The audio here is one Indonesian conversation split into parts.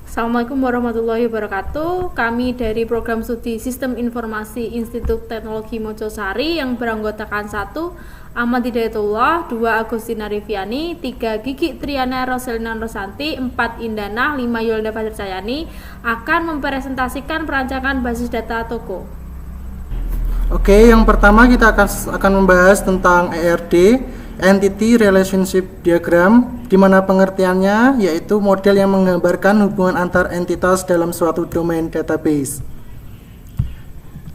Assalamualaikum warahmatullahi wabarakatuh. Kami dari Program Studi Sistem Informasi Institut Teknologi Mojosari yang beranggotakan 1. Ahmad Hidayatullah, 2. Agustina Riviani, 3. Gigi Triana Roselina Rosanti, 4. Indana, 5. Yolanda Fajarcayani akan mempresentasikan perancangan basis data toko. Oke, yang pertama kita akan membahas tentang ERD, Entity Relationship Diagram, di mana pengertiannya yaitu model yang menggambarkan hubungan antar entitas dalam suatu domain database.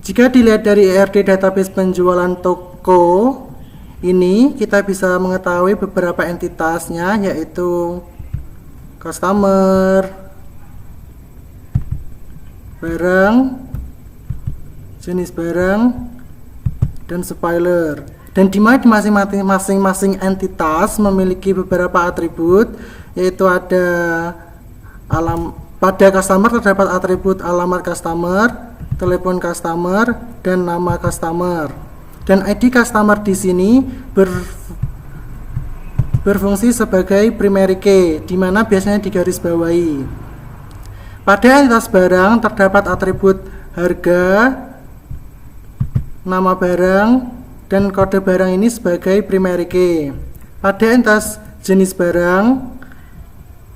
Jika dilihat dari ERD database penjualan toko ini, kita bisa mengetahui beberapa entitasnya yaitu customer, barang, jenis barang, dan supplier. Dan di mana masing-masing entitas memiliki beberapa atribut, yaitu pada customer terdapat atribut alamat customer, telepon customer, dan nama customer. Dan ID customer di sini berfungsi sebagai primary key, di mana biasanya digarisbawahi. Pada entitas barang terdapat atribut harga, nama barang, dan kode barang ini sebagai primary key. Pada entitas jenis barang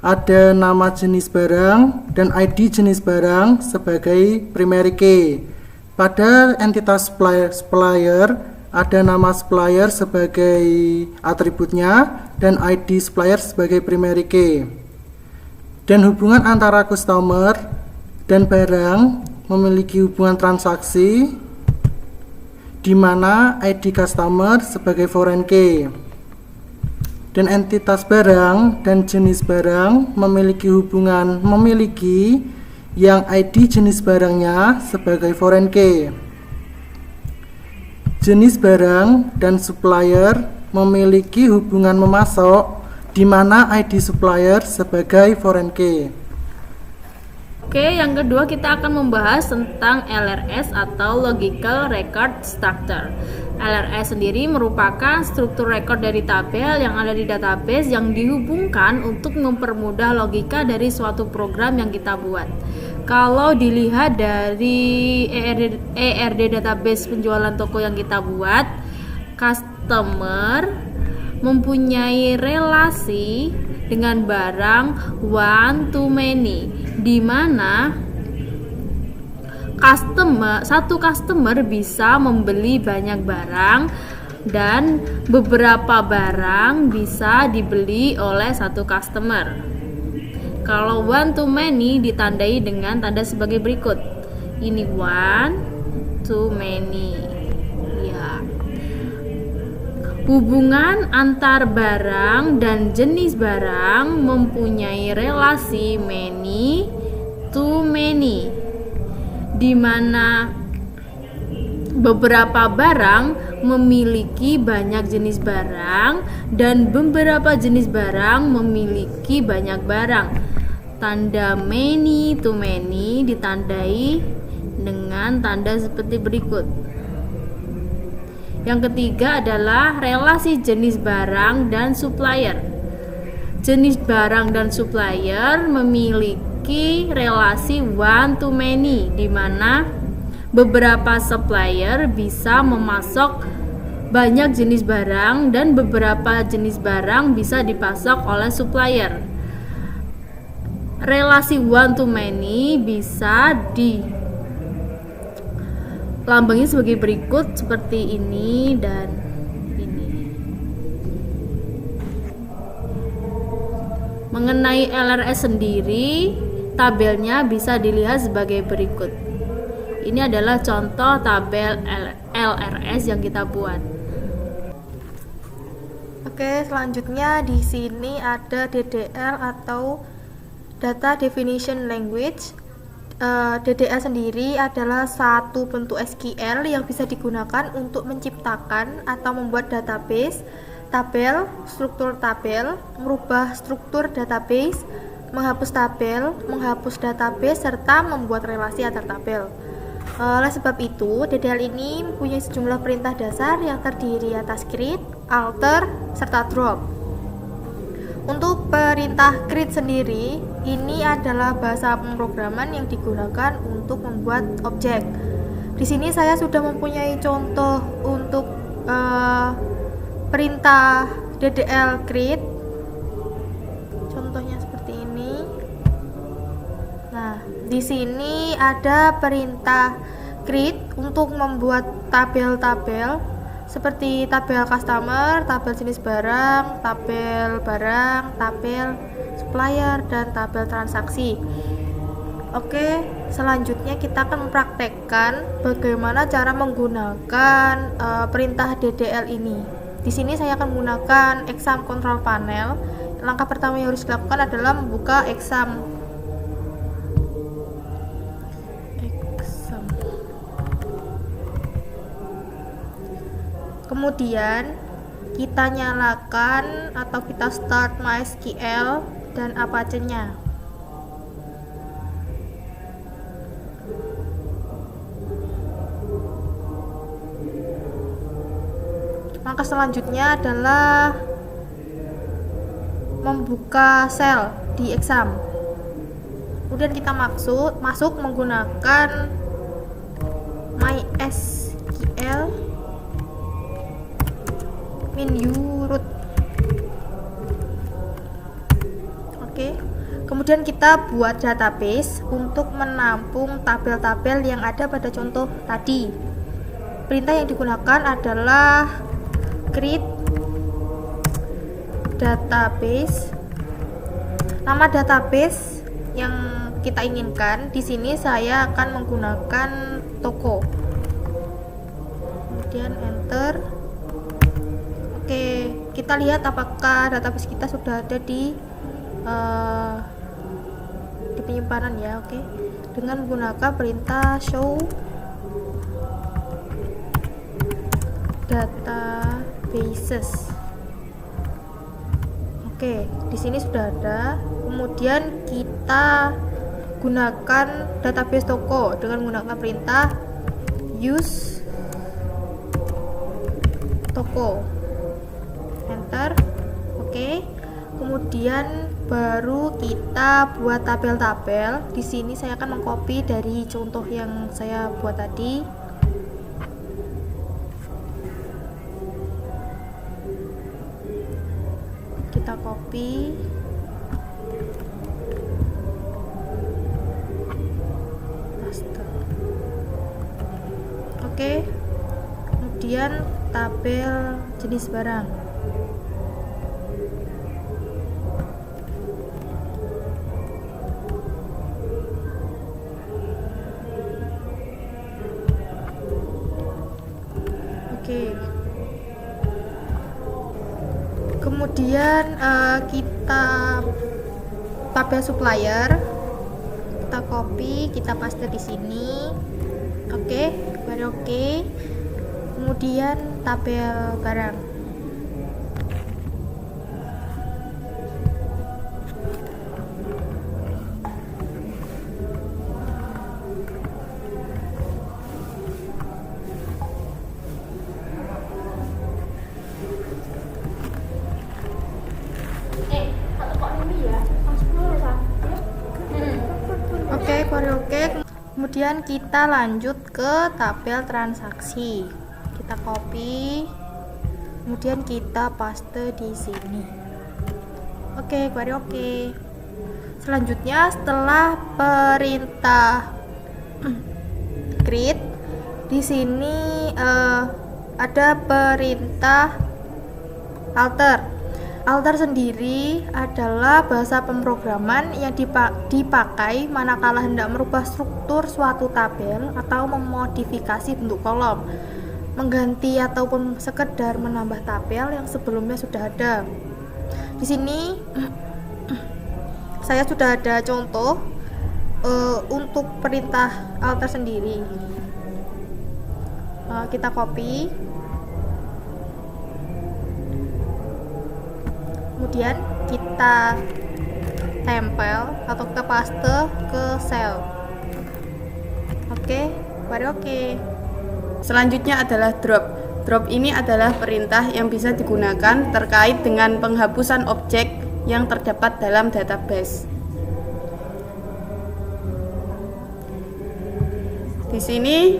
ada nama jenis barang dan ID jenis barang sebagai primary key. Pada entitas supplier ada nama supplier sebagai atributnya dan ID supplier sebagai primary key. Dan hubungan antara customer dan barang memiliki hubungan transaksi, di mana ID customer sebagai foreign key. Dan entitas barang dan jenis barang memiliki yang ID jenis barangnya sebagai foreign key. Jenis barang dan supplier memiliki hubungan memasok, di mana ID supplier sebagai foreign key. Oke, yang kedua kita akan membahas tentang LRS atau Logical Record Structure. LRS sendiri merupakan struktur record dari tabel yang ada di database yang dihubungkan untuk mempermudah logika dari suatu program yang kita buat. Kalau dilihat dari ERD database penjualan toko yang kita buat, customer mempunyai relasi dengan barang one to many, di mana satu customer bisa membeli banyak barang dan beberapa barang bisa dibeli oleh satu customer. Kalau one to many ditandai dengan tanda sebagai berikut. Ini one to many. Ya. Hubungan antar barang dan jenis barang mempunyai relasi many to many, di mana beberapa barang memiliki banyak jenis barang dan beberapa jenis barang memiliki banyak barang. Tanda many to many ditandai dengan tanda seperti berikut. Yang ketiga adalah relasi jenis barang dan supplier. Jenis barang dan supplier memiliki relasi one to many, di mana beberapa supplier bisa memasok banyak jenis barang dan beberapa jenis barang bisa dipasok oleh supplier. Relasi one to many bisa lambangnya sebagai berikut, seperti ini dan ini. Mengenai LRS sendiri, tabelnya bisa dilihat sebagai berikut. Ini adalah contoh tabel LRS yang kita buat. Oke, selanjutnya di sini ada DDL atau Data Definition Language. DDL sendiri adalah satu bentuk SQL yang bisa digunakan untuk menciptakan atau membuat database, tabel, struktur tabel, merubah struktur database, menghapus tabel, menghapus database, serta membuat relasi antar tabel. Oleh sebab itu, DDL ini mempunyai sejumlah perintah dasar yang terdiri atas create, alter, serta drop. Untuk perintah create sendiri, ini adalah bahasa pemrograman yang digunakan untuk membuat objek. Di sini saya sudah mempunyai contoh untuk perintah DDL create. Contohnya seperti ini. Nah, di sini ada perintah create untuk membuat tabel-tabel seperti tabel customer, tabel jenis barang, tabel barang, tabel supplier, dan tabel transaksi. Oke, selanjutnya kita akan mempraktekkan bagaimana cara menggunakan perintah DDL ini. Di sini saya akan menggunakan exam control panel. Langkah pertama yang harus dilakukan adalah membuka exam. Kemudian kita nyalakan atau kita start MySQL dan Apache-nya. Langkah selanjutnya adalah membuka sel di exam. Kemudian kita masuk menggunakan MySQL min-u-root. Oke. Kemudian kita buat database untuk menampung tabel-tabel yang ada pada contoh tadi. Perintah yang digunakan adalah create database. Nama database yang kita inginkan, di sini saya akan menggunakan toko. Kemudian enter. Oke, kita lihat apakah database kita sudah ada di penyimpanan ya. Oke, dengan menggunakan perintah show databases. Oke, di sini sudah ada. Kemudian kita gunakan database toko dengan menggunakan perintah use toko. Enter. Oke. Kemudian baru kita buat tabel-tabel. Di sini saya akan mengcopy dari contoh yang saya buat tadi. Kita copy. Paste. Oke. Kemudian tabel jenis barang. Kemudian kita tabel supplier, kita copy, kita paste di sini. Oke, baru oke. Kemudian tabel barang. Oke. Kemudian kita lanjut ke tabel transaksi. Kita copy, kemudian kita paste di sini. Oke, query oke. Selanjutnya setelah perintah create, di sini ada perintah alter. Alter sendiri adalah bahasa pemrograman yang dipakai manakala hendak merubah struktur suatu tabel atau memodifikasi bentuk kolom, mengganti ataupun sekedar menambah tabel yang sebelumnya sudah ada. Di sini saya sudah ada contoh untuk perintah alter sendiri. Kita copy. Kemudian kita tempel atau kita paste ke sel. Oke, baru oke. Selanjutnya adalah drop. Drop ini adalah perintah yang bisa digunakan terkait dengan penghapusan objek yang terdapat dalam database. Di sini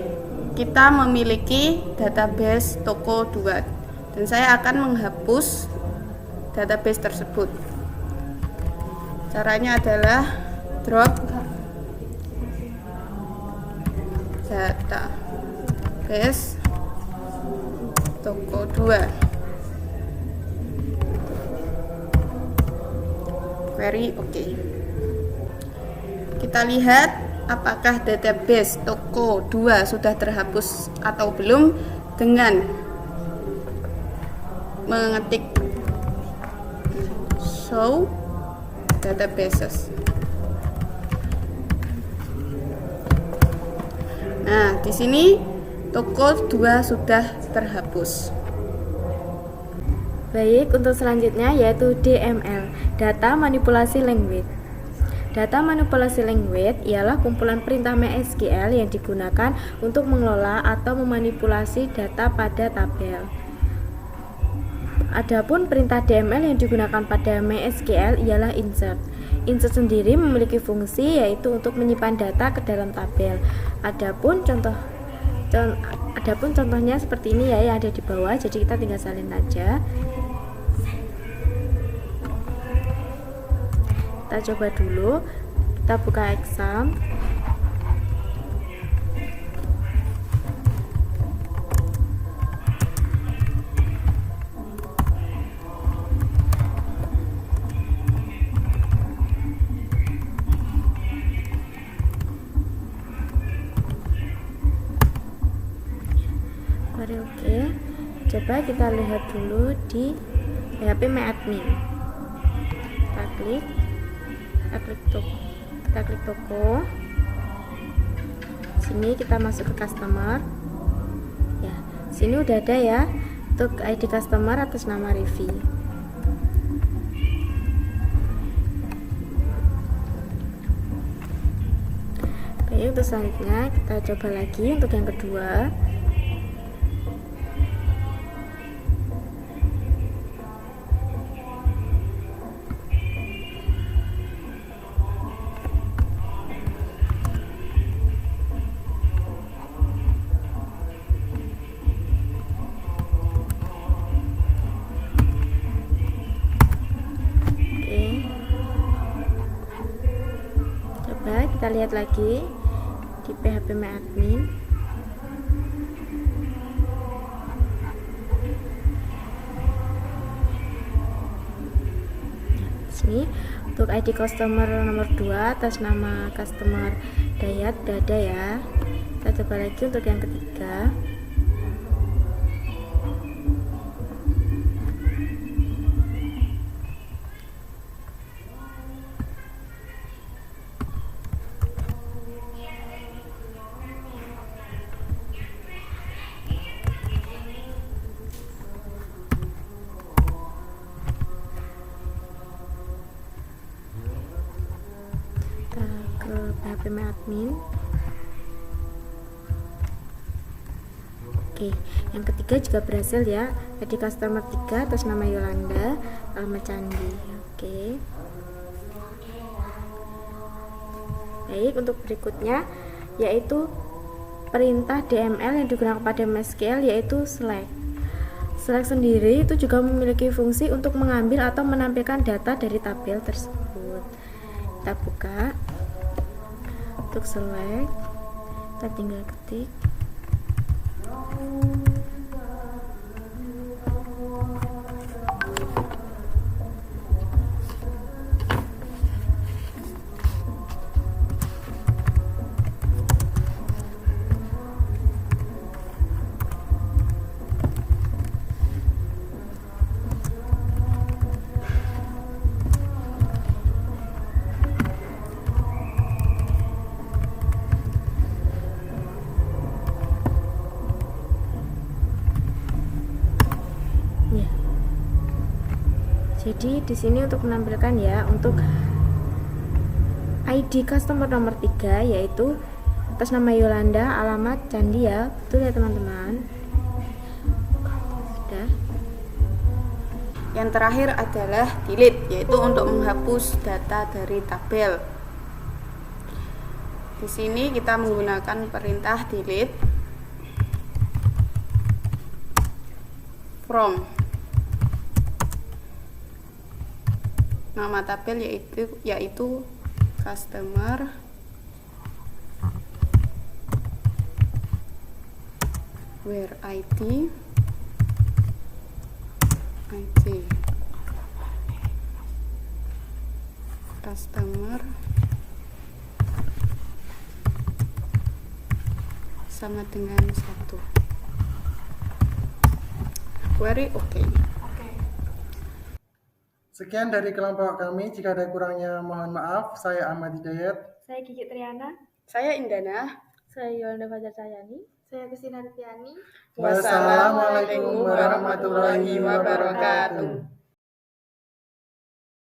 kita memiliki database toko 2 dan saya akan menghapus database tersebut. Caranya adalah drop database toko 2 query. Oke. Kita lihat apakah database toko 2 sudah terhapus atau belum dengan mengetik show databases. Nah, di sini toko 2 sudah terhapus. Baik, untuk selanjutnya yaitu DML, Data Manipulasi Language. Data manipulasi language ialah kumpulan perintah MySQL yang digunakan untuk mengelola atau memanipulasi data pada tabel. Adapun perintah DML yang digunakan pada MySQL ialah insert. Insert sendiri memiliki fungsi yaitu untuk menyimpan data ke dalam tabel. Adapun contohnya seperti ini ya yang ada di bawah, jadi kita tinggal salin aja. Kita coba dulu, kita buka exam. Oke, coba kita lihat dulu di PHP MyAdmin. Kita klik toko. Sini kita masuk ke customer. Ya, sini udah ada ya untuk ID customer atas nama Rivi. Baik, untuk selanjutnya kita coba lagi untuk yang kedua. Kita lihat lagi di PHP MyAdmin. Sini untuk ID customer nomor 2 atas nama customer Dayat udah ada ya. Kita coba lagi untuk yang ketiga. PHP MyAdmin. Oke, yang ketiga juga berhasil ya. Jadi customer 3 atas nama Yolanda, alamat Candi. Oke. Baik, untuk berikutnya yaitu perintah DML yang digunakan pada MySQL yaitu select. Select sendiri itu juga memiliki fungsi untuk mengambil atau menampilkan data dari tabel tersebut. Kita buka. Untuk select, kita tinggal ketik. Jadi di sini untuk menampilkan ya untuk ID customer nomor 3 yaitu atas nama Yolanda, alamat Candi ya. Betul ya teman-teman? Sudah. Yang terakhir adalah delete, yaitu untuk menghapus data dari tabel. Di sini kita menggunakan perintah delete from nama tabel yaitu customer where ID customer sama dengan 1. Query oke. Sekian dari kelompok kami. Jika ada kurangnya mohon maaf. Saya Ahmad Hidayat. Saya Gigi Triana. Saya Indana. Saya Yolanda Fajar Sayani. Saya Christina Ripiani. Wassalamualaikum warahmatullahi wabarakatuh.